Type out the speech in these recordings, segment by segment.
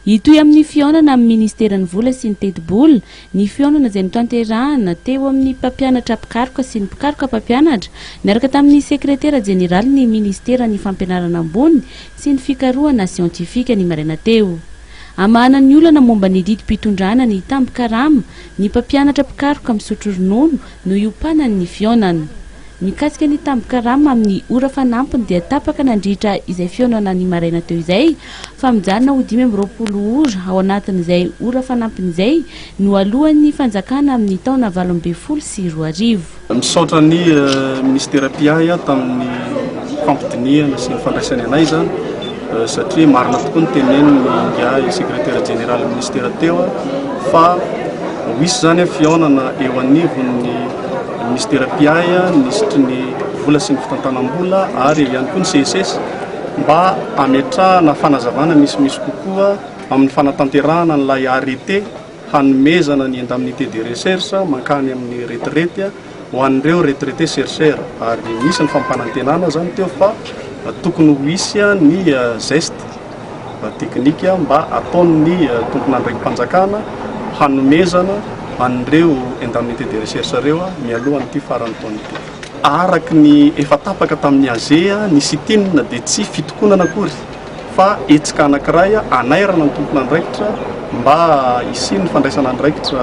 Hitoy amin'ny fihaonana amin'ny ministeran'ny vola sy ny teti-bola, ny fihaonana izay notanterahana teo amin'ny mpampianatra mpikaroka sy ny mpikaroka mpampianatra miaraka tamin'ny sekretera jeneraly ny ministeran'ny fampianarana ambony sy ny fikarohana siantifika ny maraina teo. Amahana ny olana momba ny didim-pitondrana ny tambikarama, ny mpampianatra mpikaroka misotro ronono no iopanan'ny fihaonana. Mikasika ny tambikarama amin'ny ora fanampiny dia tapaka nandritra izay fihaonana ny maraina teo izay fa mijanona ho 520 ora ao anatin'izay ora fanampiny izay no alohan'ny fanjakana amin'ny taona 2024. Misaotra ny ministera PIA tamin'ny fampidiniana sy ny fandraisany anay zany satria marina tokoa ny teneniny sekretera jeneraly ministera teo fa misy zany fihaonana eo anivon'ny ministera PIA nisitry ny vola sy ny fitantanam-bola ary ihany koa ny CSS mba ametrahana fanazavana misy kokoa amin'ny fanatanterahana n'ilay arrêté hanomezana ny indemnité de recherche mankany amin'ny retraite ho an'ireo retraité chercheurs ary misy ny fampanantenana zany teo fa tokony ho isy ny geste teknika mba ataon'ny tompon'andraikimpanjakana hanomezana an'ireo indemnité de recherche reo mialohan'ity farany taona ity. Araky ny efa tapaka tamin'ny AGEA ny sitinina dia tsy fitokonana akory fa etsika anankiray anairana ny tompon'andraikitra mba isiny ny fandraisana andraikitra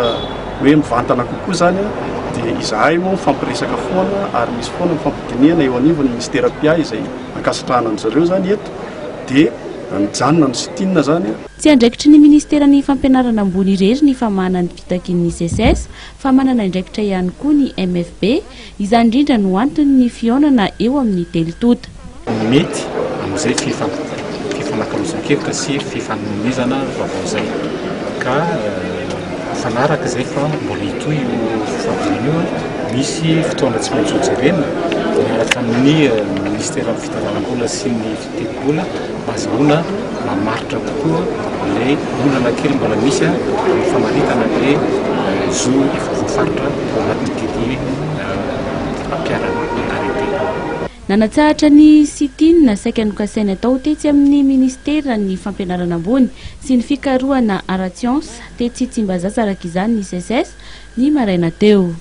hoe mivantana kokoa zany dia izahay moa fampiresaka foana ary misy foana mifampidiniana eo anivon'ny ministera PIA izay ankasitrahana an'izareo zany eto dia mijanona ny sitinina zany. Tsy andraikitry ny ministeran'ny fampianarana ambony irery ny famahana ny fitakin'ny CSS fa manana indraikitra ihany koa ny MFB izany indrindra no antony ny fihaonana eo amin'ny telitota. Mety amin'izay fifanakalosan-kevitra sy fifanomezana vaovao zay ka fanaraka izay fa mbola hitoy fampidinio misy fotoana tsy maintsy hojerena miaraka amin'ny ministera fitantanam-bola sy ny teti-bola azahoana mamaritra kokoa ilay olana kely mbola misy famaritana ilay zo efa voafaritra ao anatin'ny tety mpiarana arrêté. Nanatsahatra ny sitinina saika nokasaina tao tetsy amin'ny ministera ny fampianarana ambony sy ny fikarohana ara-tsiansa tetsy Tsimbazaza araka izany ny CSS ny maraina teo.